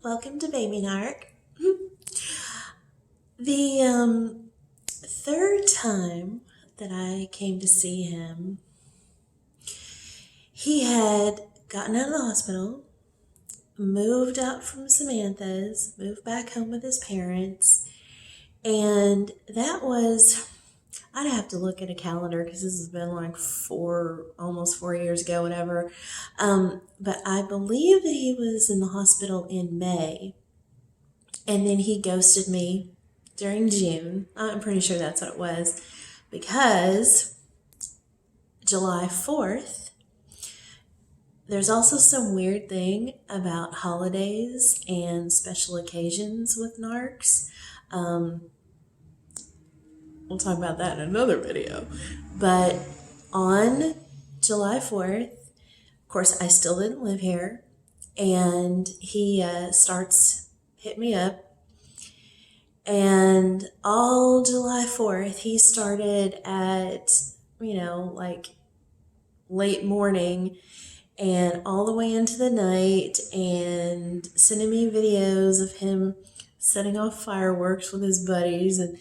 Welcome to Baby Narc. The third time that I came to see him, he had gotten out of the hospital, moved out from Samantha's, moved back home with his parents, and that was, I'd have to look at a calendar because this has been like almost 4 years ago, whatever. But I believe that he was in the hospital in May, and then he ghosted me during June. I'm pretty sure that's what it was, because July 4th, there's also some weird thing about holidays and special occasions with narcs. We'll talk about that in another video. But on July 4th, of course, I still didn't live here, and he hit me up. And all July 4th, he started at, like late morning and all the way into the night and sending me videos of him setting off fireworks with his buddies and,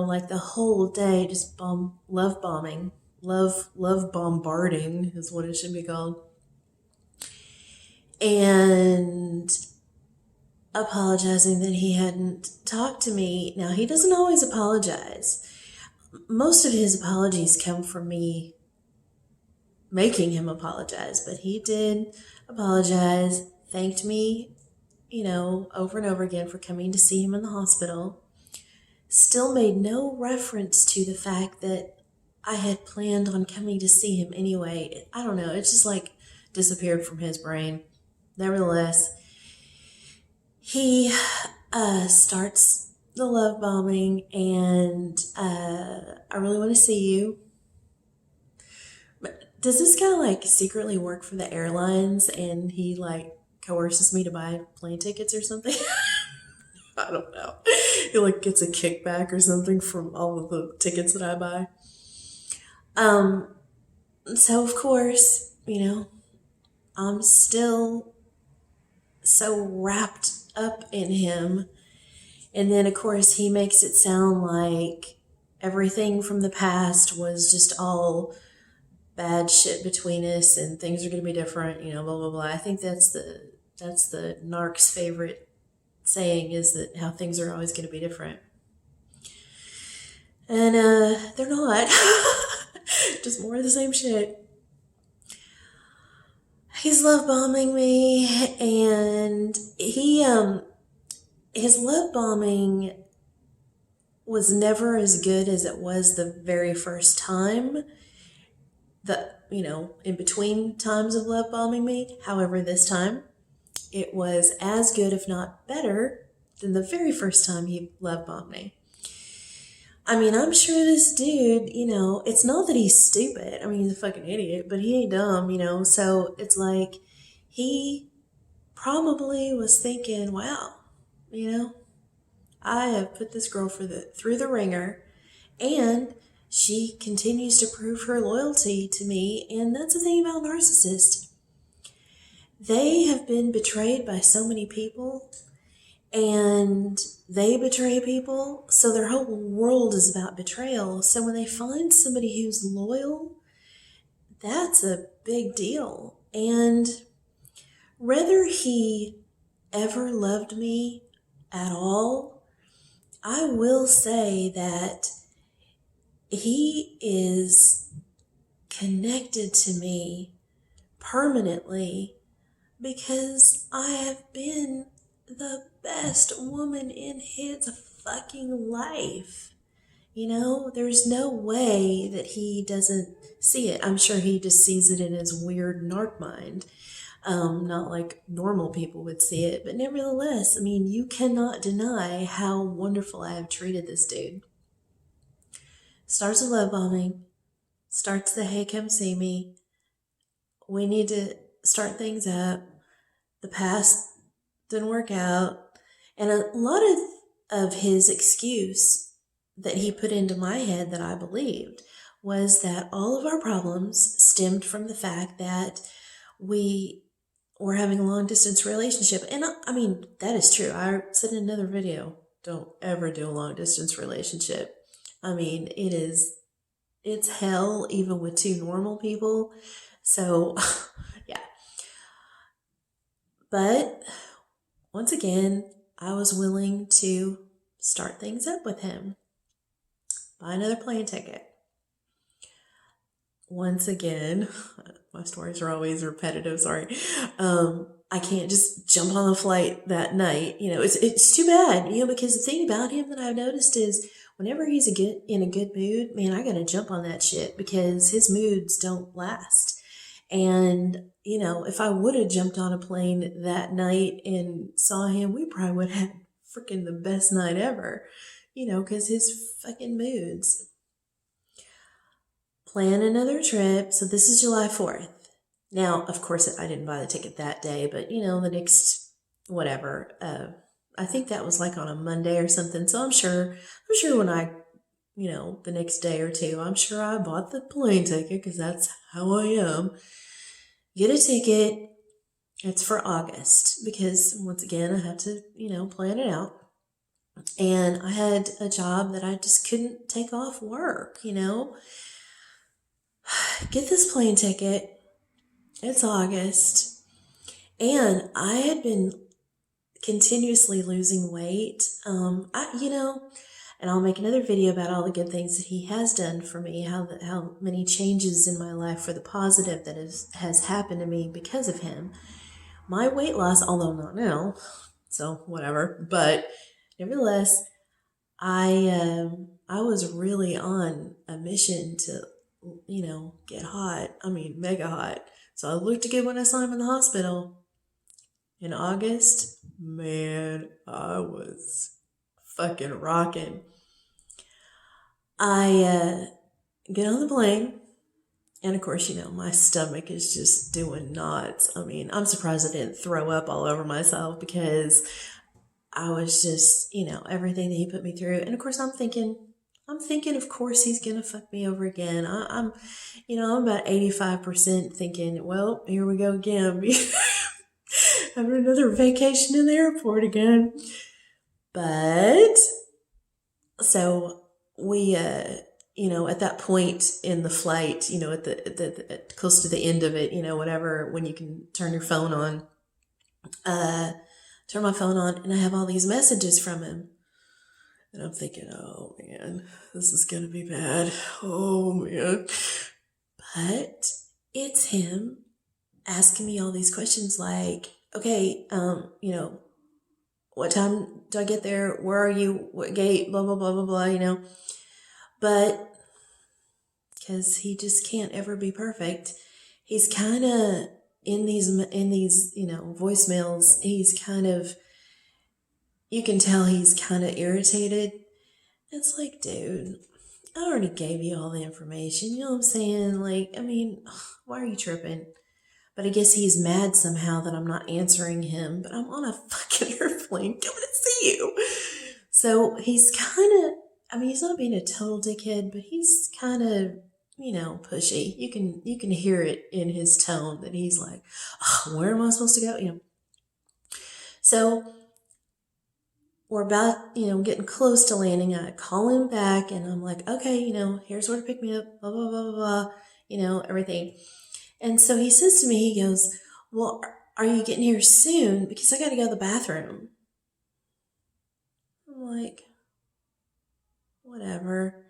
like the whole day just love bombing. Love bombarding is what it should be called. And apologizing that he hadn't talked to me. Now, he doesn't always apologize. Most of his apologies come from me making him apologize, but he did apologize, thanked me, over and over again for coming to see him in the hospital. Still made no reference to the fact that I had planned on coming to see him anyway. I don't know, it just like disappeared from his brain. Nevertheless, he starts the love bombing, and I really want to see you. But does this guy like secretly work for the airlines and he like coerces me to buy plane tickets or something? I don't know. He like gets a kickback or something from all of the tickets that I buy. So of course, I'm still so wrapped up in him. And then of course he makes it sound like everything from the past was just all bad shit between us and things are going to be different, blah blah blah. I think that's the narc's favorite saying, is that how things are always going to be different. And they're not. Just more of the same shit. He's love bombing me, and his love bombing was never as good as it was the very first time. In between times of love bombing me. However, this time it was as good, if not better, than the very first time he love bombed me. I mean, I'm sure this dude, it's not that he's stupid. I mean, he's a fucking idiot, but he ain't dumb, so it's like he probably was thinking, wow, I have put this girl through the ringer, and she continues to prove her loyalty to me. And that's the thing about narcissists. They have been betrayed by so many people, and they betray people, so their whole world is about betrayal. So when they find somebody who's loyal, that's a big deal. And whether he ever loved me at all, I will say that he is connected to me permanently because I have been the best woman in his fucking life. There's no way that he doesn't see it. I'm sure he just sees it in his weird narc mind. Not like normal people would see it, but nevertheless, I mean, you cannot deny how wonderful I have treated this dude. Starts with love bombing, starts the hey, come see me. We need to start things up. The past didn't work out. And a lot of his excuse that he put into my head that I believed was that all of our problems stemmed from the fact that we we're having a long distance relationship. And I mean, that is true. I said in another video, don't ever do a long distance relationship. I mean, it's hell even with two normal people. So, yeah. But once again, I was willing to start things up with him. Buy another plane ticket. Once again, my stories are always repetitive, sorry. I can't just jump on the flight that night. It's too bad, because the thing about him that I've noticed is whenever he's in a good mood, man, I gotta jump on that shit because his moods don't last. And, if I would have jumped on a plane that night and saw him, we probably would have had freaking the best night ever, because his fucking moods. Plan another trip. So this is July 4th. Now, of course, I didn't buy the ticket that day, but, the next, whatever, I think that was like on a Monday or something. So I'm sure when I, the next day or two, I'm sure I bought the plane ticket because that's how I am. Get a ticket. It's for August because once again, I have to, plan it out. And I had a job that I just couldn't take off work, Get this plane ticket. It's August. And I had been continuously losing weight. And I'll make another video about all the good things that he has done for me, how many changes in my life for the positive that has happened to me because of him. My weight loss, although not now, so whatever, but nevertheless, I was really on a mission to, get hot. I mean, mega hot. So I looked good when I saw him in the hospital. In August, man, I was fucking rocking. I get on the plane, and of course, my stomach is just doing knots. I mean, I'm surprised I didn't throw up all over myself because I was just, everything that he put me through. And of course, I'm thinking, of course, he's going to fuck me over again. I'm about 85% thinking, well, here we go again. Having another vacation in the airport again. But, so we, at that point in the flight, at the close to the end of it, whatever, when you can turn your phone on, turn my phone on, and I have all these messages from him. And I'm thinking, oh man, this is going to be bad. Oh man. But it's him asking me all these questions like, okay, what time do I get there? Where are you? What gate? Blah, blah, blah, blah, blah, But because he just can't ever be perfect, he's kind of in these, voicemails, he's kind of, you can tell he's kind of irritated. It's like, dude, I already gave you all the information. You know what I'm saying? Like, I mean, why are you tripping? But I guess he's mad somehow that I'm not answering him. But I'm on a fucking airplane coming to see you. So he's kind of, he's not being a total dickhead, but he's kind of, pushy. You can hear it in his tone that he's like, oh, where am I supposed to go? So we're about, getting close to landing. I call him back and I'm like, okay, here's where to pick me up, blah, blah, blah, blah, blah, everything. And so he says to me, he goes, well, are you getting here soon? Because I got to go to the bathroom. I'm like, whatever.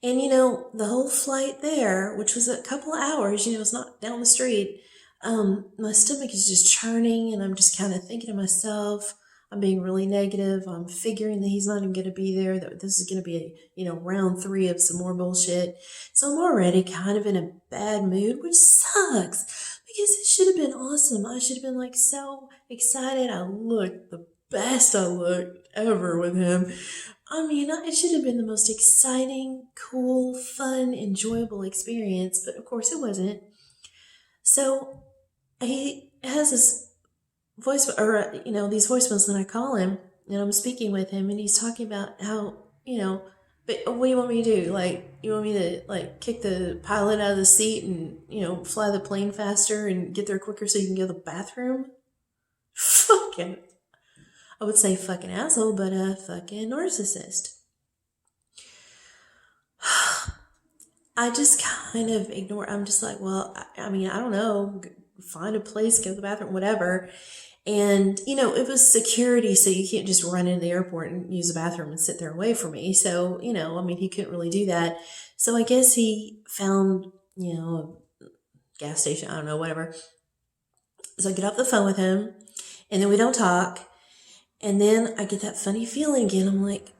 And, the whole flight there, which was a couple of hours, it's not down the street. My stomach is just churning and I'm just kind of thinking to myself, I'm being really negative. I'm figuring that he's not even going to be there, that this is going to be round 3 of some more bullshit. So I'm already kind of in a bad mood, which sucks because it should have been awesome. I should have been like so excited. I looked the best I looked ever with him. It should have been the most exciting, cool, fun, enjoyable experience, but of course it wasn't. So he has this voice, these voicemails that I call him, and I'm speaking with him, and he's talking about how, But what do you want me to do? Like, you want me to, like, kick the pilot out of the seat and, fly the plane faster and get there quicker so you can go to the bathroom? Fucking, I would say fucking asshole, but a fucking narcissist. I just kind of ignore. I'm just like, well, I mean, I don't know. Find a place, go to the bathroom, whatever. And, it was security, so you can't just run into the airport and use the bathroom and sit there and wait for me. So, I mean, he couldn't really do that. So I guess he found, a gas station, I don't know, whatever. So I get off the phone with him, and then we don't talk. And then I get that funny feeling again. I'm like,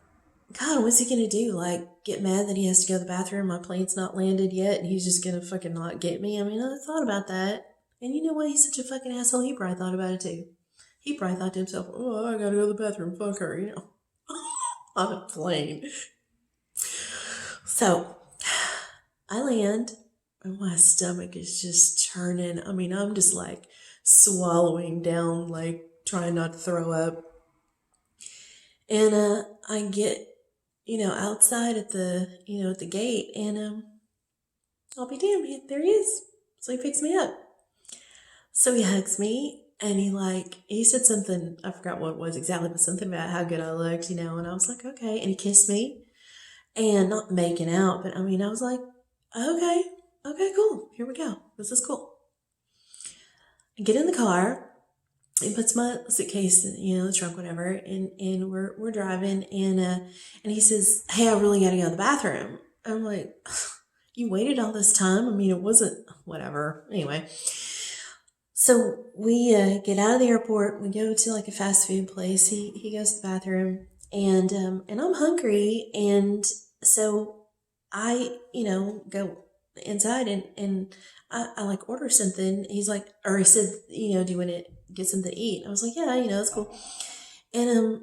God, what's he going to do? Like, get mad that he has to go to the bathroom? My plane's not landed yet, and he's just going to fucking not get me? I mean, I thought about that. And you know what? He's such a fucking asshole. He probably thought about it too. He probably thought to himself, oh, I gotta go to the bathroom. Fuck her, on a plane. So, I land, and my stomach is just churning. I mean, I'm just like swallowing down, like trying not to throw up. And I get, outside at the, at the gate, and I'll be damned, there he is. So he picks me up. So he hugs me, and he said something, I forgot what it was exactly, but something about how good I looked, and I was like, okay. And he kissed me, and not making out, but I mean, I was like, okay, cool. Here we go. This is cool. I get in the car, he puts my suitcase in, the trunk, whatever, and we're driving, and he says, hey, I really gotta go to the bathroom. I'm like, you waited all this time? I mean, it wasn't, whatever. Anyway. So we get out of the airport. We go to like a fast food place. He goes to the bathroom, and I'm hungry, and so I go inside, and I like order something. He's like, or he said, do you want to get something to eat? I was like, yeah, that's cool. And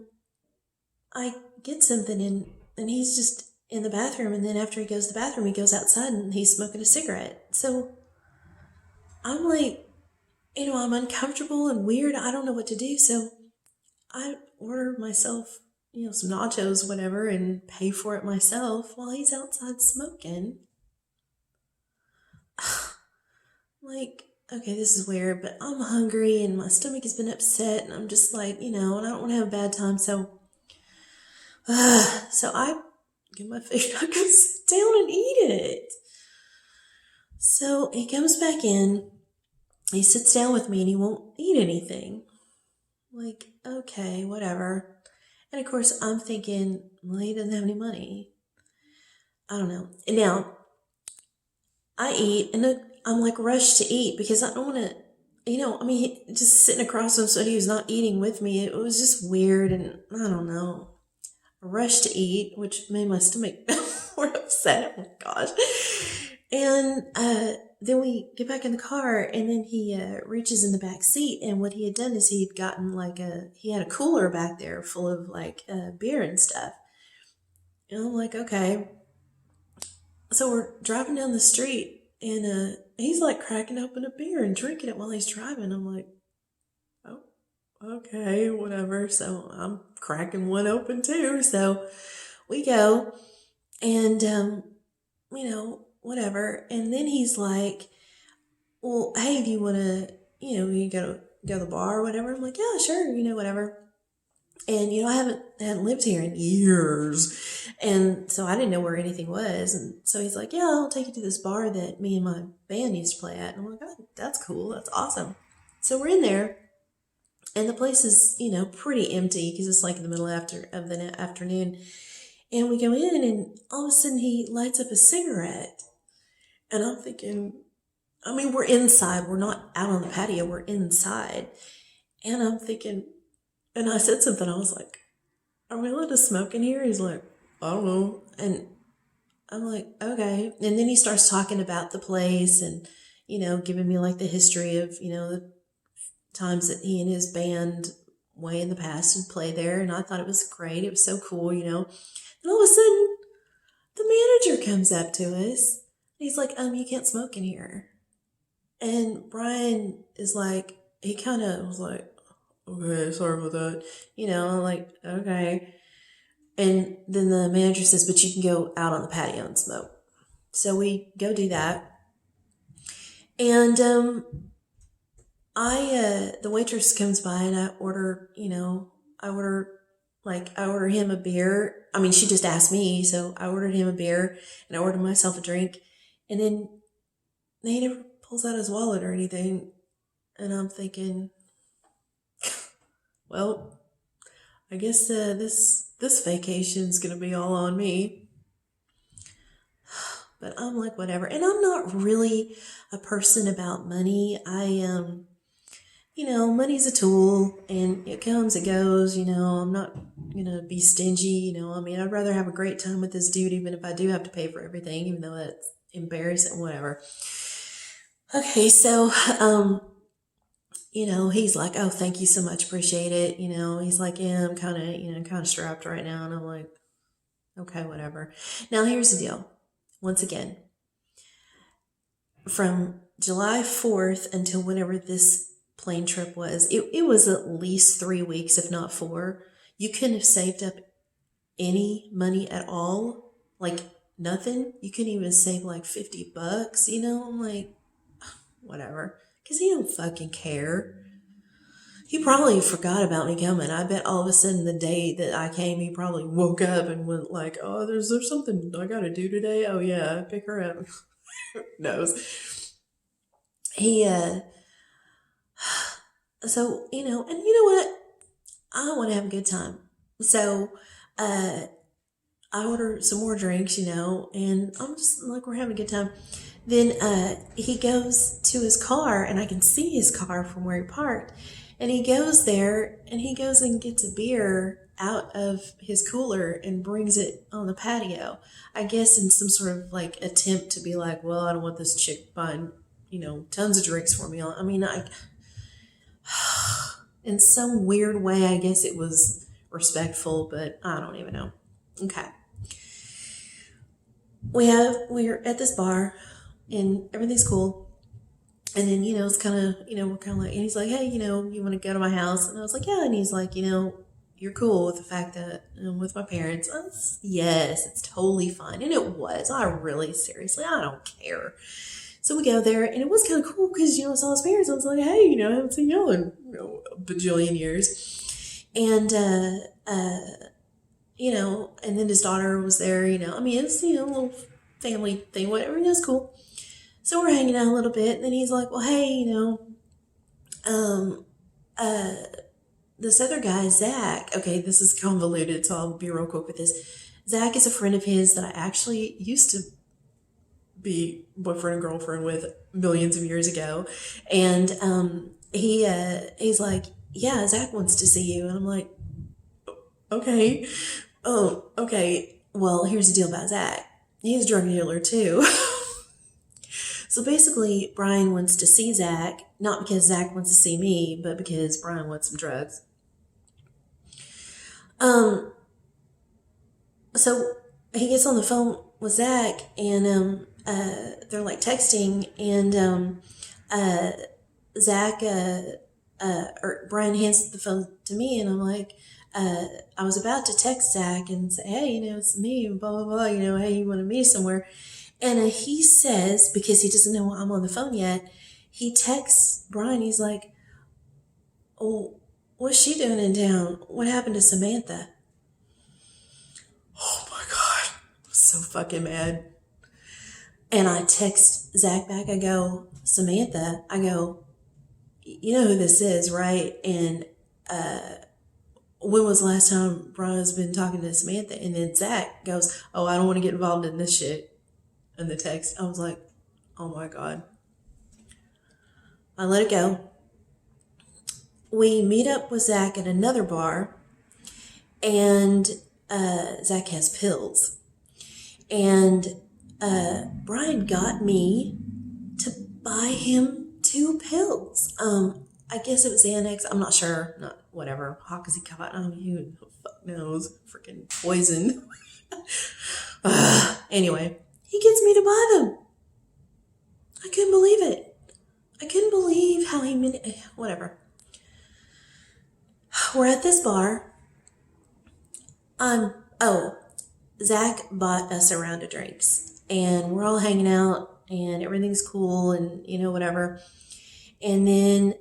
I get something, and he's just in the bathroom, and then after he goes to the bathroom, he goes outside and he's smoking a cigarette. So I'm like, I'm uncomfortable and weird. I don't know what to do. So I order myself, some nachos, whatever, and pay for it myself while he's outside smoking. Like, okay, this is weird, but I'm hungry and my stomach has been upset, and I'm just like, and I don't want to have a bad time. So I get my food, I go sit down and eat it. So he comes back in. He sits down with me and he won't eat anything. Like, okay, whatever. And of course, I'm thinking, well, he doesn't have any money. I don't know. And now, I eat, and I'm like rushed to eat because I don't want to, just sitting across him so he was not eating with me. It was just weird, and I don't know. I rushed to eat, which made my stomach more upset. Oh my gosh. And then we get back in the car, and then he reaches in the back seat, and what he had done is he'd gotten he had a cooler back there full of beer and stuff. And I'm like, okay. So we're driving down the street, and he's like cracking open a beer and drinking it while he's driving. I'm like, oh, okay, whatever. So I'm cracking one open too. So we go, and whatever. And then he's like, well, hey, do you want to, you go to the bar or whatever? I'm like, yeah, sure, whatever. And, I hadn't lived here in years. And so I didn't know where anything was. And so he's like, yeah, I'll take you to this bar that me and my band used to play at. And I'm like, oh, that's cool. That's awesome. So we're in there, and the place is, pretty empty because it's like in the middle of the afternoon. And we go in, and all of a sudden he lights up a cigarette. And I'm thinking, we're inside. We're not out on the patio. We're inside. And I'm thinking, and I said something. I was like, are we allowed to smoke in here? He's like, I don't know. And I'm like, okay. And then he starts talking about the place and, giving me the history of, the times that he and his band way in the past would play there. And I thought it was great. It was so cool, And all of a sudden, the manager comes up to us. He's like, you can't smoke in here. And Brian is like, he kind of was like, okay, sorry about that. I'm like, okay. And then the manager says, but you can go out on the patio and smoke. So we go do that. And the waitress comes by and I order, I order him a beer. I mean, she just asked me, so I ordered him a beer and I ordered myself a drink. And then he never pulls out his wallet or anything. And I'm thinking, well, I guess this vacation's gonna be all on me. But I'm like, whatever. And I'm not really a person about money. Money's a tool and it comes, it goes. I'm not gonna be stingy. I mean, I'd rather have a great time with this dude, even if I do have to pay for everything, even though that's embarrassing, whatever. Okay, so he's like, oh, thank you so much, appreciate it. He's like, yeah, I'm kind of strapped right now. And I'm like, okay, whatever. Now, here's the deal. Once again, from July 4th until whenever this plane trip was, it was at least 3 weeks, if not 4. You couldn't have saved up any money at all. Like, nothing. You couldn't even save like $50. I'm like, whatever. Because he don't fucking care. He probably forgot about me coming. I bet all of a sudden the day that I came, he probably woke up and went like, oh, there's something I got to do today. Oh, yeah, pick her up. Knows. He, so, and you know what? I want to have a good time. So, I order some more drinks, and I'm just like, we're having a good time. Then he goes to his car, and I can see his car from where he parked. And he goes there, and he goes and gets a beer out of his cooler and brings it on the patio. I guess in some sort of like attempt to be like, well, I don't want this chick buying, tons of drinks for me. I mean, in some weird way, I guess it was respectful, but I don't even know. Okay. We're at this bar and everything's cool. And then, it's kind of, we're kind of like, and he's like, hey, you want to go to my house? And I was like, yeah. And he's like, you're cool with the fact that I'm with my parents. Yes, it's totally fine. And it was. Seriously, I don't care. So we go there, and it was kind of cool because, I saw his parents. I was like, hey, I haven't seen y'all in a bajillion years. And, and then his daughter was there, I mean, it's, a little family thing, whatever. It was cool. So we're hanging out a little bit, and then he's like, well, hey, this other guy, Zach, okay, this is convoluted, so I'll be real quick with this. Zach is a friend of his that I actually used to be boyfriend and girlfriend with millions of years ago. And he's like, yeah, Zach wants to see you. And I'm like, okay. Oh, okay. Well, here's the deal about Zach. He's a drug dealer too. So basically, Brian wants to see Zach, not because Zach wants to see me, but because Brian wants some drugs. So he gets on the phone with Zach, and they're like texting, and Zach, or Brian hands the phone to me, and I'm like, I was about to text Zach and say, hey, it's me, blah, blah, blah, hey, you want to meet somewhere? And he says, because he doesn't know I'm on the phone yet, he texts Brian. He's like, oh, what's she doing in town? What happened to Samantha? Oh my God. I'm so fucking mad. And I text Zach back. I go, Samantha, I go, you know who this is, right? And when was the last time Brian's been talking to Samantha? And then Zach goes, oh, I don't want to get involved in this shit. And the text, I was like, oh my God. I let it go. We meet up with Zach at another bar, and Zach has pills. And Brian got me to buy him 2 pills. I guess it was Xanax. I'm not sure. Whatever. Oxycontin. I mean, who the fuck knows? Freaking poison. Anyway. He gets me to buy them. I couldn't believe it. I couldn't believe how whatever. We're at this bar. I'm Oh, Zach bought us a round of drinks, and we're all hanging out, and everything's cool, and whatever. And then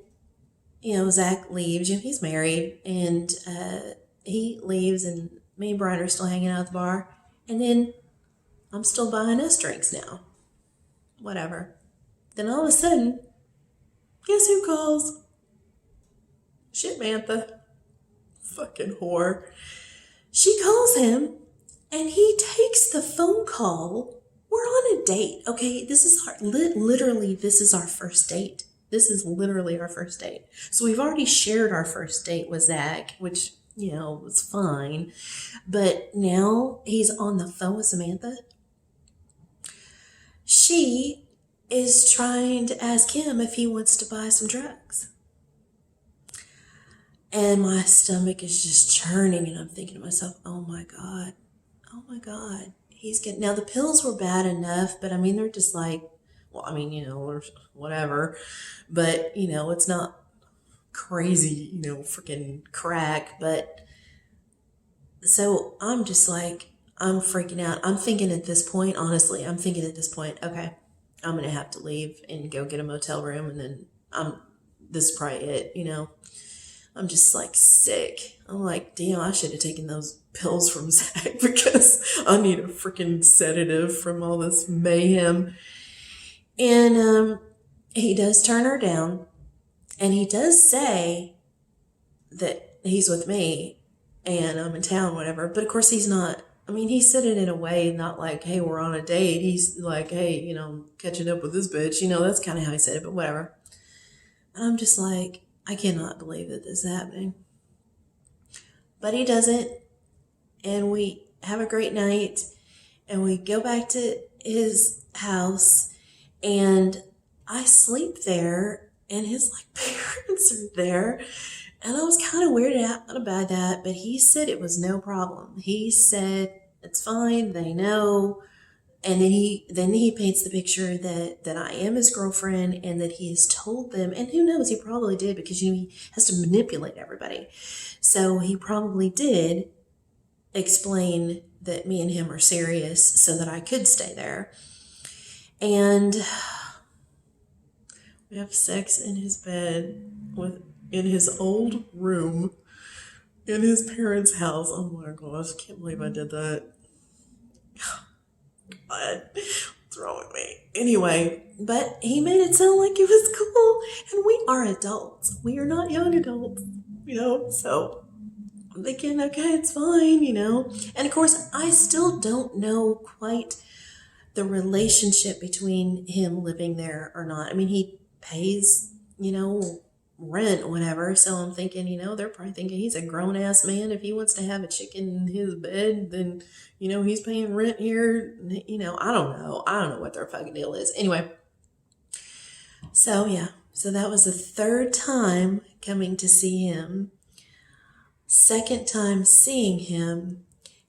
Zach leaves. He's married, and he leaves, and me and Brian are still hanging out at the bar. And then I'm still buying us drinks now. Whatever. Then all of a sudden, guess who calls? Shit, Mantha. Fucking whore. She calls him, and he takes the phone call. We're on a date, okay? This is literally, this is our first date. This is literally our first date. So we've already shared our first date with Zach, which, was fine. But now he's on the phone with Samantha. She is trying to ask him if he wants to buy some drugs. And my stomach is just churning, and I'm thinking to myself, oh my God. He's getting, now the pills were bad enough, but I mean, they're just like, well, I mean, or whatever, but it's not crazy, freaking crack. But so I'm just like, I'm freaking out. I'm thinking at this point, honestly, okay, I'm going to have to leave and go get a motel room. And then this is probably it, I'm just like sick. I'm like, damn, I should have taken those pills from Zach because I need a freaking sedative from all this mayhem. And he does turn her down, and he does say that he's with me and I'm in town, whatever. But of course he's not. I mean, he said it in a way, not like, hey, we're on a date. He's like, hey, catching up with this bitch. That's kind of how he said it, but whatever. And I'm just like, I cannot believe that this is happening. But he doesn't. And we have a great night. And we go back to his house. And I sleep there. And his parents are there. And I was kind of weirded out about that. But he said it was no problem. He said, it's fine. They know. And then he paints the picture that I am his girlfriend, and that he has told them, and who knows, he probably did, because he has to manipulate everybody. So he probably did explain that me and him are serious so that I could stay there. And we have sex in his bed in his old room in his parents' house. Oh my gosh, I can't believe I did that. What's wrong with me? Anyway, but he made it sound like it was cool, and we are adults. We are not young adults, so I'm thinking, okay, it's fine, And of course, I still don't know quite the relationship between him living there or not. I mean, he pays, rent, whatever. So I'm thinking, they're probably thinking he's a grown ass man. If he wants to have a chick in his bed, then, he's paying rent here. I don't know. I don't know what their fucking deal is. Anyway. So yeah. So that was the third time coming to see him. Second time seeing him,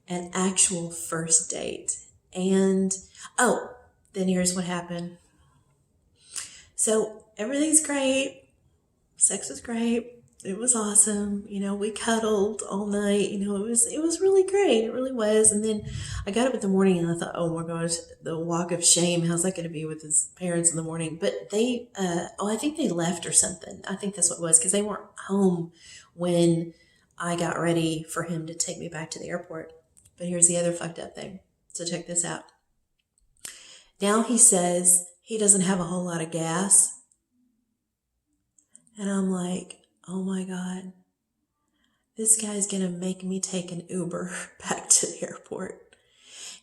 an actual first date. And, then here's what happened. So everything's great. Sex was great. It was awesome. We cuddled all night. It was really great. It really was. And then I got up in the morning and I thought, oh my gosh, the walk of shame. How's that going to be with his parents in the morning? But they, I think they left or something. I think that's what it was, because they weren't home when I got ready for him to take me back to the airport. But here's the other fucked up thing. So check this out. Now he says he doesn't have a whole lot of gas. And I'm like, oh my God, this guy's going to make me take an Uber back to the airport.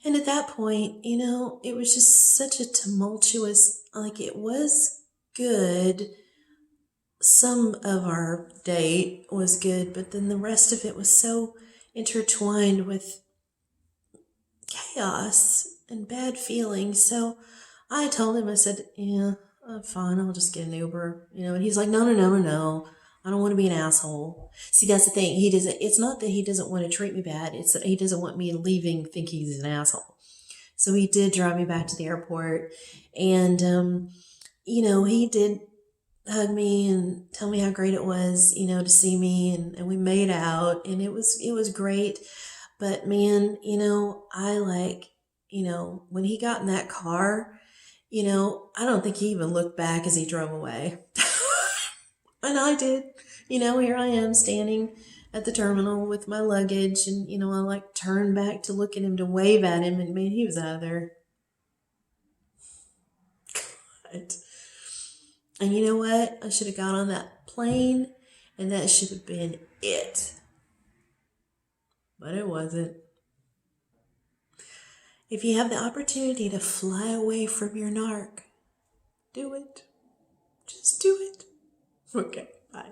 And at that point, it was just such a tumultuous, it was good. Some of our date was good, but then the rest of it was so intertwined with chaos and bad feelings. So I told him, I said, yeah, fine, I'll just get an Uber, and he's like, no, I don't want to be an asshole. See, that's the thing. It's not that he doesn't want to treat me bad. It's that he doesn't want me leaving thinking he's an asshole. So he did drive me back to the airport, and, he did hug me and tell me how great it was, to see me, and we made out, and it was great. But man, when he got in that car, I don't think he even looked back as he drove away. And I did. Here I am standing at the terminal with my luggage, and, I like turned back to look at him to wave at him, and man, he was out of there. God. And you know what? I should have got on that plane, and that should have been it. But it wasn't. If you have the opportunity to fly away from your narc, do it. Just do it. Okay, bye.